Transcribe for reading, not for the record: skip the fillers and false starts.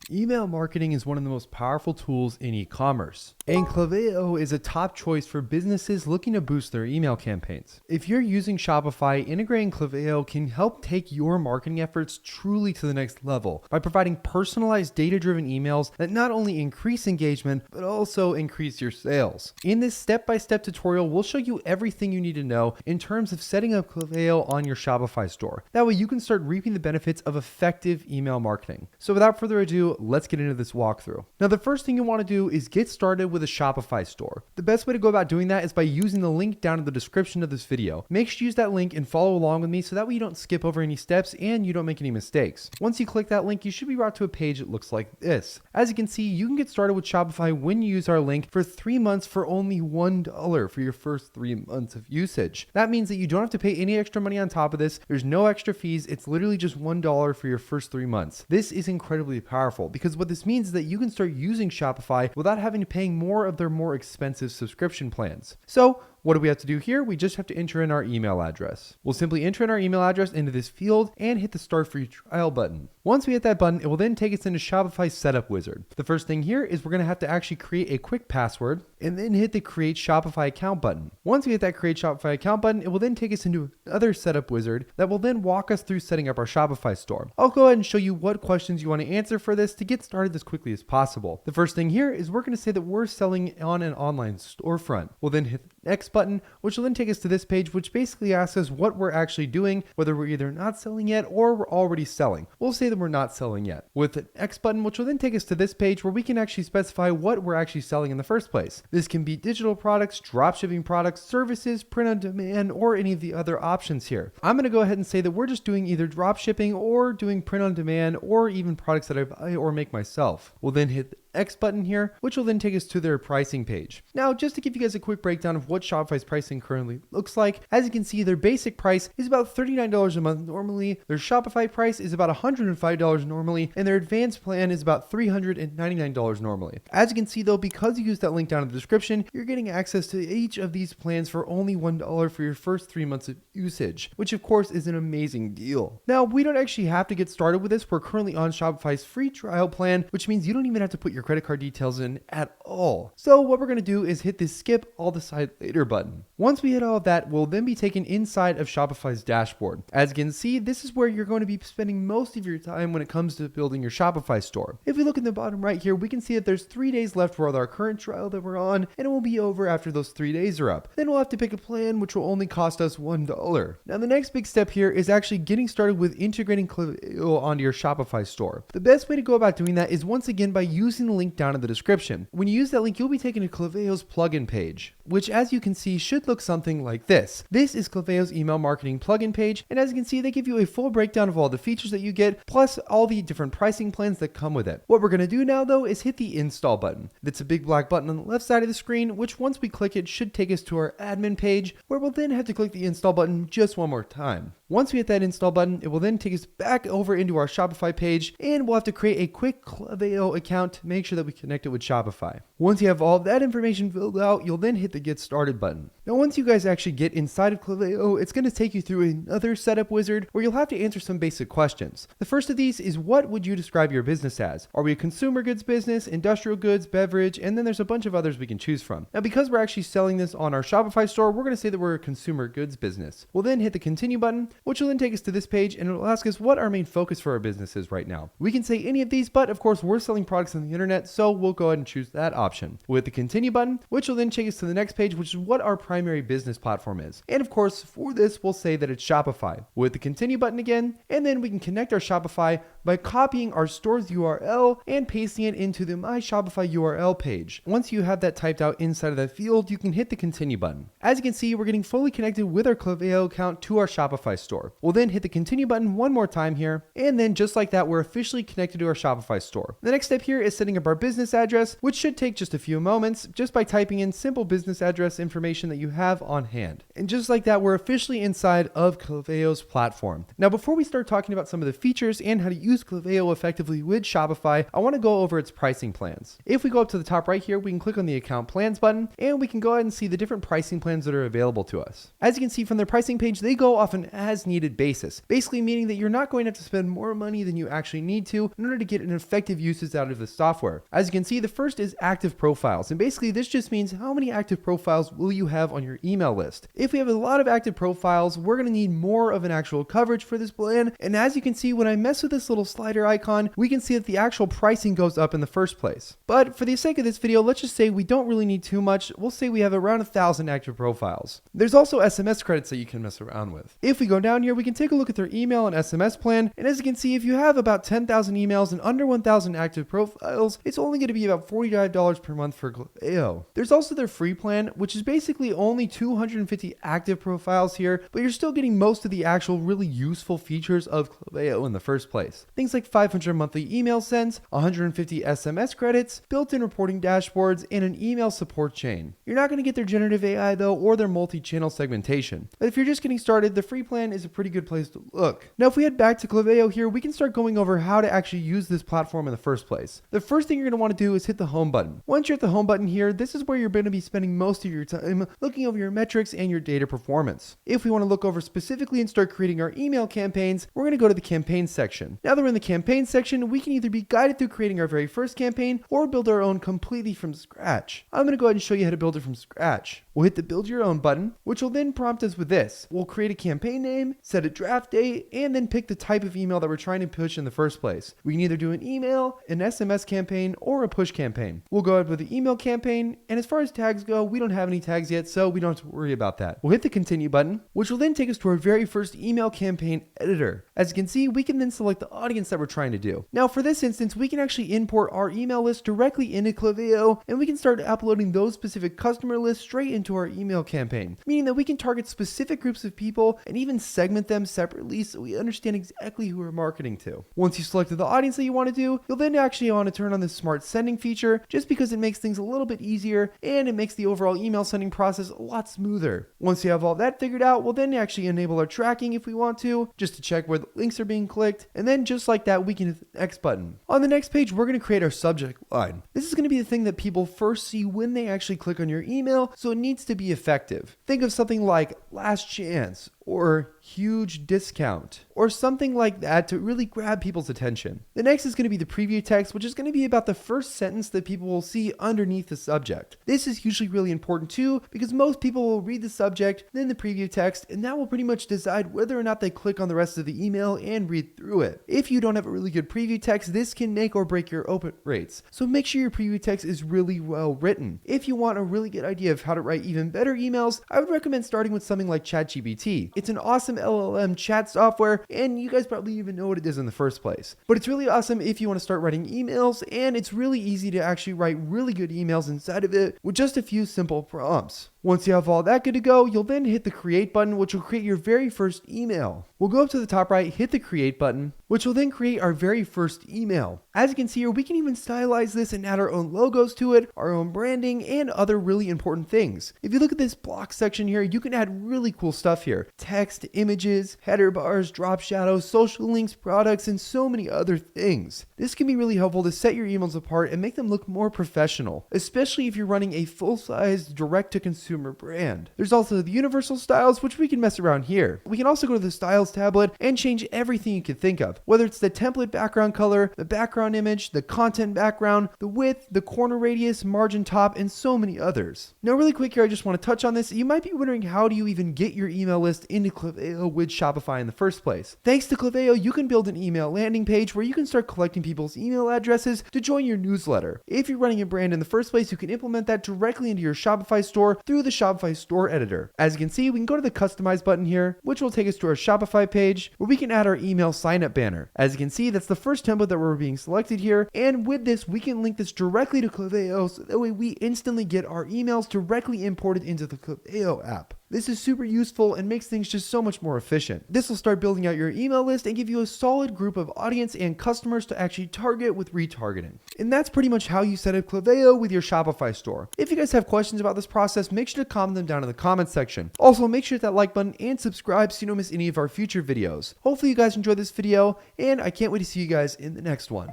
Email marketing is one of the most powerful tools in e-commerce, and Klaviyo is a top choice for businesses looking to boost their email campaigns. If you're using Shopify, integrating Klaviyo can help take your marketing efforts truly to the next level by providing personalized data-driven emails that not only increase engagement, but also increase your sales. In this step-by-step tutorial, we'll show you everything you need to know in terms of setting up Klaviyo on your Shopify store. That way you can start reaping the benefits of effective email marketing. So without further ado, let's get into this walkthrough. Now, the first thing you want to do is get started with a Shopify store. The best way to go about doing that is by using the link down in the description of this video. Make sure you use that link and follow along with me so that way you don't skip over any steps and you don't make any mistakes. Once you click that link, you should be brought to a page that looks like this. As you can see, you can get started with Shopify when you use our link for 3 months for only $1 for your first 3 months of usage. That means that you don't have to pay any extra money on top of this. There's no extra fees. It's literally just $1 for your first 3 months. This is incredibly powerful because what this means is that you can start using Shopify without having to pay more of their more expensive subscription plans. So what do we have to do here? We just have to enter in our email address. We'll simply enter in our email address into this field and hit the Start Free Trial button. Once we hit that button, it will then take us into Shopify's setup wizard. The first thing here is we're going to have to actually create a quick password and then hit the Create Shopify Account button. Once we hit that Create Shopify Account button, it will then take us into another setup wizard that will then walk us through setting up our Shopify store. I'll go ahead and show you what questions you want to answer for this to get started as quickly as possible. The first thing here is we're going to say that we're selling on an online storefront. We'll then hit the Next button, which will then take us to this page, which basically asks us what we're actually doing, whether we're either not selling yet or we're already selling. We'll say that we're not selling yet. With the X button, which will then take us to this page where we can actually specify what we're actually selling in the first place. This can be digital products, dropshipping products, services, print on demand, or any of the other options here. I'm going to go ahead and say that we're just doing either dropshipping or doing print on demand or even products that I buy or make myself. We'll then hit the X button here, which will then take us to their pricing page. Now, just to give you guys a quick breakdown of what Shopify's pricing currently looks like, as you can see, their basic price is about $39 a month normally, their Shopify price is about $105 normally, and their advanced plan is about $399 normally. As you can see though, because you use that link down in the description, you're getting access to each of these plans for only $1 for your first 3 months of usage, which of course is an amazing deal. Now, we don't actually have to get started with this. We're currently on Shopify's free trial plan, which means you don't even have to put your credit card details in at all. So what we're going to do is hit this Skip All Decide Later button. Once we hit all of that, we'll then be taken inside of Shopify's dashboard. As you can see, this is where you're going to be spending most of your time when it comes to building your Shopify store. If we look in the bottom right here, we can see that there's 3 days left for our current trial that we're on, and it will be over after those 3 days are up. Then we'll have to pick a plan which will only cost us $1. Now, the next big step here is actually getting started with integrating Klaviyo onto your Shopify store. The best way to go about doing that is once again by using the link down in the description. When you use that link, you'll be taken to Klaviyo's plugin page, which as you can see should look something like this. This is Klaviyo's email marketing plugin page, and as you can see, they give you a full breakdown of all the features that you get, plus all the different pricing plans that come with it. What we're going to do now though is hit the install button. That's a big black button on the left side of the screen, which once we click it should take us to our admin page, where we'll then have to click the install button just one more time. Once we hit that install button, it will then take us back over into our Shopify page, and we'll have to create a quick Klaviyo account to make sure that we connect it with Shopify. Once you have all of that information filled out, you'll then hit the Get Started button. Now, once you guys actually get inside of Klaviyo, it's going to take you through another setup wizard where you'll have to answer some basic questions. The first of these is, what would you describe your business as? Are we a consumer goods business, industrial goods, beverage, and then there's a bunch of others we can choose from. Now, because we're actually selling this on our Shopify store, we're going to say that we're a consumer goods business. We'll then hit the Continue button, which will then take us to this page, and it'll ask us what our main focus for our business is right now. We can say any of these, but of course we're selling products on the internet, so we'll go ahead and choose that option. With the Continue button, which will then take us to the next page, which is what our primary business platform is. And of course, for this, we'll say that it's Shopify. With the Continue button again, and then we can connect our Shopify by copying our store's URL and pasting it into the My Shopify URL page. Once you have that typed out inside of that field, you can hit the Continue button. As you can see, we're getting fully connected with our Klaviyo account to our Shopify store. We'll then hit the Continue button one more time here, and then just like that, we're officially connected to our Shopify store. The next step here is setting up our business address, which should take just a few moments just by typing in simple business address information that you you have on hand. And just like that, we're officially inside of Klaviyo's platform. Now, before we start talking about some of the features and how to use Klaviyo effectively with Shopify, I want to go over its pricing plans. If we go up to the top right here, we can click on the account plans button and we can go ahead and see the different pricing plans that are available to us. As you can see from their pricing page, they go off an as needed basis, basically meaning that you're not going to have to spend more money than you actually need to in order to get an effective usage out of the software. As you can see, the first is active profiles. And basically this just means how many active profiles will you have on your email list. If we have a lot of active profiles, we're going to need more of an actual coverage for this plan. And as you can see, when I mess with this little slider icon, we can see that the actual pricing goes up in the first place. But for the sake of this video, let's just say we don't really need too much. We'll say we have around 1,000 active profiles. There's also SMS credits that you can mess around with. If we go down here, we can take a look at their email and SMS plan. And as you can see, if you have about 10,000 emails and under 1,000 active profiles, it's only going to be about $45 per month for Klaviyo. There's also their free plan, which is basically only 250 active profiles here, but you're still getting most of the actual really useful features of Klaviyo in the first place. Things like 500 monthly email sends, 150 SMS credits, built-in reporting dashboards, and an email support chain. You're not going to get their generative AI though, or their multi-channel segmentation. But if you're just getting started, the free plan is a pretty good place to look. Now, if we head back to Klaviyo here, we can start going over how to actually use this platform in the first place. The first thing you're going to want to do is hit the home button. Once you're at the home button here, this is where you're going to be spending most of your time looking over your metrics and your data performance. If we want to look over specifically and start creating our email campaigns, we're going to go to the campaign section. Now that we're in the campaign section, we can either be guided through creating our very first campaign or build our own completely from scratch. I'm going to go ahead and show you how to build it from scratch. We'll hit the build your own button, which will then prompt us with this. We'll create a campaign name, set a draft date, and then pick the type of email that we're trying to push in the first place. We can either do an email, an SMS campaign, or a push campaign. We'll go ahead with the email campaign, and as far as tags go, we don't have any tags yet, so we don't have to worry about that. We'll hit the continue button, which will then take us to our very first email campaign editor. As you can see, we can then select the audience that we're trying to do. Now for this instance, we can actually import our email list directly into Klaviyo, and we can start uploading those specific customer lists straight into our email campaign, meaning that we can target specific groups of people and even segment them separately so we understand exactly who we're marketing to. Once you selected the audience that you want to do, you'll then actually want to turn on the smart sending feature just because it makes things a little bit easier and it makes the overall email sending process a lot smoother. Once you have all that figured out, we'll then actually enable our tracking if we want to, just to check where the links are being clicked, and then just like that, we can hit the next button. On the next page, we're going to create our subject line. This is going to be the thing that people first see when they actually click on your email, so it needs to be effective. Think of something like last chance or huge discount or something like that to really grab people's attention. The next is going to be the preview text, which is going to be about the first sentence that people will see underneath the subject. This is usually really important too, because most people will read the subject, then the preview text, and that will pretty much decide whether or not they click on the rest of the email and read through it. If you don't have a really good preview text, this can make or break your open rates. So make sure your preview text is really well written. If you want a really good idea of how to write even better emails, I would recommend starting with something like ChatGPT. It's an awesome LLM chat software, and you guys probably even know what it is in the first place. But it's really awesome if you want to start writing emails, and it's really easy to actually write really good emails inside of it with just a few simple prompts. Once you have all that good to go, you'll then hit the create button, which will create your very first email. We'll go up to the top right, hit the create button, which will then create our very first email. As you can see here, we can even stylize this and add our own logos to it, our own branding, and other really important things. If you look at this block section here, you can add really cool stuff here. Text, images, header bars, drop shadows, social links, products, and so many other things. This can be really helpful to set your emails apart and make them look more professional, especially if you're running a full-size direct-to-consumer brand. There's also the universal styles, which we can mess around here. We can also go to the styles tablet and change everything you can think of, whether it's the template background color, the background image, the content background, the width, the corner radius, margin top, and so many others. Now really quick here, I just want to touch on this. You might be wondering, how do you even get your email list into Klaviyo with Shopify in the first place? Thanks to Klaviyo, you can build an email landing page where you can start collecting people's email addresses to join your newsletter. If you're running a brand in the first place, you can implement that directly into your Shopify store through the Shopify Store editor. As you can see, we can go to the customize button here, which will take us to our Shopify page where we can add our email sign up banner. As you can see, that's the first template that we're being selected here. And with this, we can link this directly to Klaviyo so that way we instantly get our emails directly imported into the Klaviyo app. This is super useful and makes things just so much more efficient. This will start building out your email list and give you a solid group of audience and customers to actually target with retargeting. And that's pretty much how you set up Klaviyo with your Shopify store. If you guys have questions about this process, make sure to comment them down in the comments section. Also, make sure to hit that like button and subscribe so you don't miss any of our future videos. Hopefully you guys enjoyed this video, and I can't wait to see you guys in the next one.